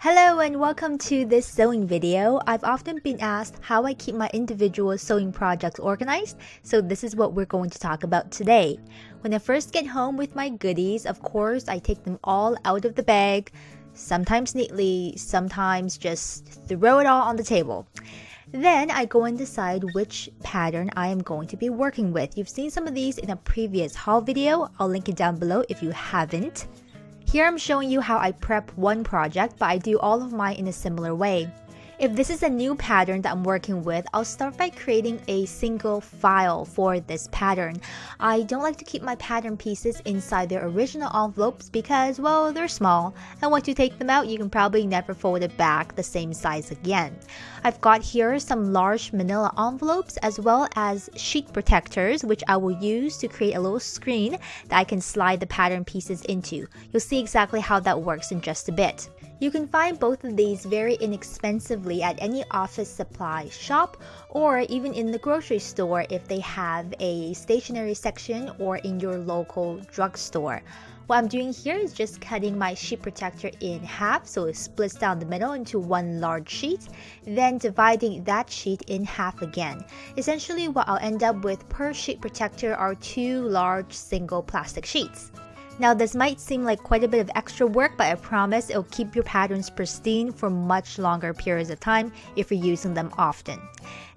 Hello and welcome to this sewing video. I've often been asked how I keep my individual sewing projects organized, so this is what we're going to talk about today. When I first get home with my goodies, of course, I take them all out of the bag, sometimes neatly, sometimes just throw it all on the table. Then I go and decide which pattern I am going to be working with. You've seen some of these in a previous haul video. I'll link it down below if you haven't. Here I'm showing you how I prep one project, but I do all of mine in a similar way. If this is a new pattern that I'm working with, I'll start by creating a single file for this pattern. I don't like to keep my pattern pieces inside their original envelopes because, well, they're small, and once you take them out, you can probably never fold it back the same size again. I've got here some large manila envelopes as well as sheet protectors, which I will use to create a little screen that I can slide the pattern pieces into. You'll see exactly how that works in just a bit. You can find both of these very inexpensively at any office supply shop or even in the grocery store if they have a stationery section or in your local drugstore. What I'm doing here is just cutting my sheet protector in half so it splits down the middle into one large sheet, then dividing that sheet in half again. Essentially what I'll end up with per sheet protector are two large single plastic sheets. Now this might seem like quite a bit of extra work, but I promise it'll keep your patterns pristine for much longer periods of time if you're using them often.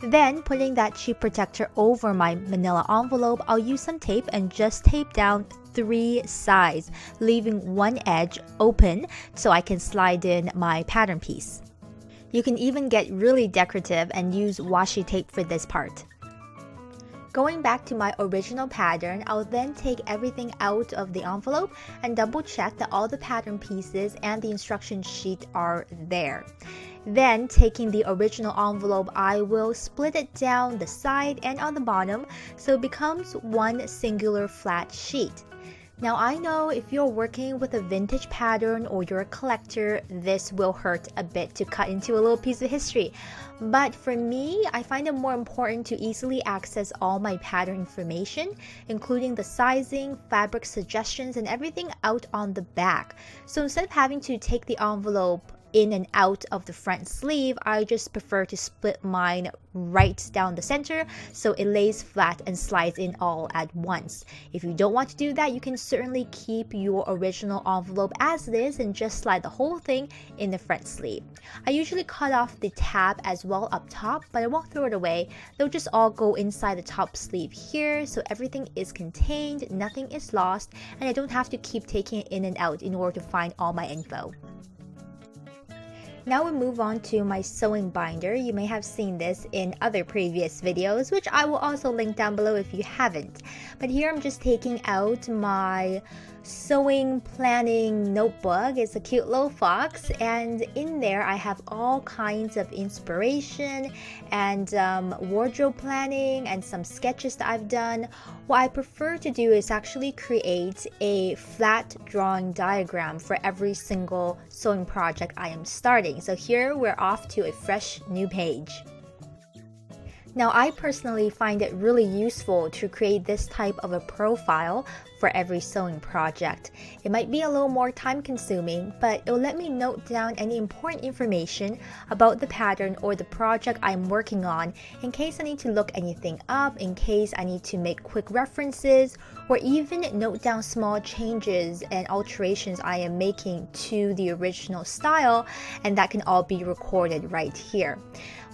Then putting that sheet protector over my manila envelope, I'll use some tape and just tape down 3 sides, leaving one edge open so I can slide in my pattern piece. You can even get really decorative and use washi tape for this part. Going back to my original pattern, I'll then take everything out of the envelope and double check that all the pattern pieces and the instruction sheet are there. Then, taking the original envelope, I will split it down the side and on the bottom so it becomes one singular flat sheet. Now I know if you're working with a vintage pattern or you're a collector, this will hurt a bit to cut into a little piece of history. But for me, I find it more important to easily access all my pattern information, including the sizing, fabric suggestions, and everything out on the back. So instead of having to take the envelope in and out of the front sleeve, I just prefer to split mine right down the center so it lays flat and slides in all at once. If you don't want to do that, you can certainly keep your original envelope as it is and just slide the whole thing in the front sleeve. I usually cut off the tab as well up top, but I won't throw it away. They'll just all go inside the top sleeve here so everything is contained, nothing is lost, and I don't have to keep taking it in and out in order to find all my info. Now we move on to my sewing binder. You may have seen this in other previous videos, which I will also link down below if you haven't. But here I'm just taking out my sewing planning notebook. It's a cute little fox, and in there I have all kinds of inspiration and wardrobe planning and some sketches that I've done. What I prefer to do is actually create a flat drawing diagram for every single sewing project I am starting. So here we're off to a fresh new page. Now, I personally find it really useful to create this type of a profile for every sewing project. It might be a little more time consuming, but it'll let me note down any important information about the pattern or the project I'm working on in case I need to look anything up, in case I need to make quick references, or even note down small changes and alterations I am making to the original style, and that can all be recorded right here.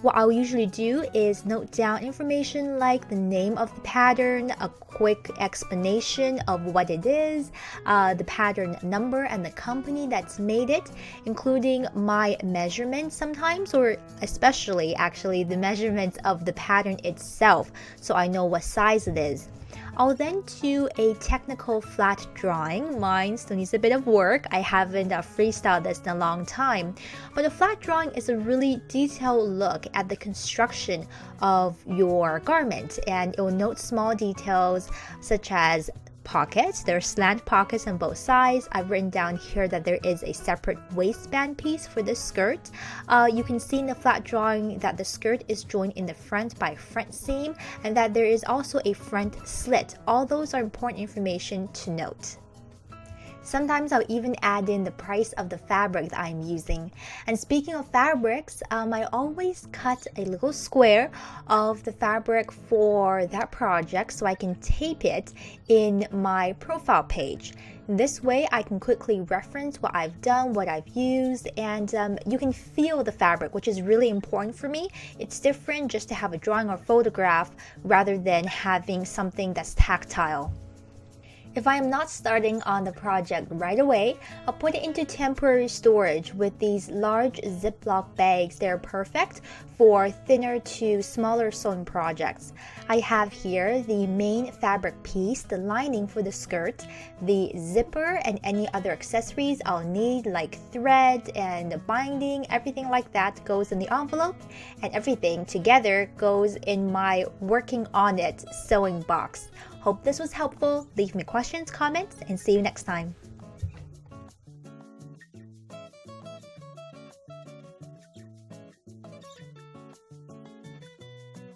What I'll usually do is note down information like the name of the pattern, a quick explanation of what it is, the pattern number and the company that's made it, including my measurements sometimes, or especially actually the measurements of the pattern itself so I know what size it is. I'll then do a technical flat drawing. Mine still needs a bit of work. I haven't freestyled this in a long time. But a flat drawing is a really detailed look at the construction of your garment, and it will note small details such as pockets. There are slant pockets on both sides. I've written down here that there is a separate waistband piece for the skirt. You can see in the flat drawing that the skirt is joined in the front by a front seam and that there is also a front slit. All those are important information to note. Sometimes I'll even add in the price of the fabric that I'm using. And speaking of fabrics, I always cut a little square of the fabric for that project so I can tape it in my profile page. This way I can quickly reference what I've done, what I've used, and you can feel the fabric, which is really important for me. It's different just to have a drawing or photograph rather than having something that's tactile. If I am not starting on the project right away, I'll put it into temporary storage with these large ziplock bags. They're perfect for thinner to smaller sewing projects. I have here the main fabric piece, the lining for the skirt, the zipper, and any other accessories I'll need like thread and binding. Everything like that goes in the envelope, and everything together goes in my working on it sewing box. Hope this was helpful. Leave me questions, comments, and see you next time.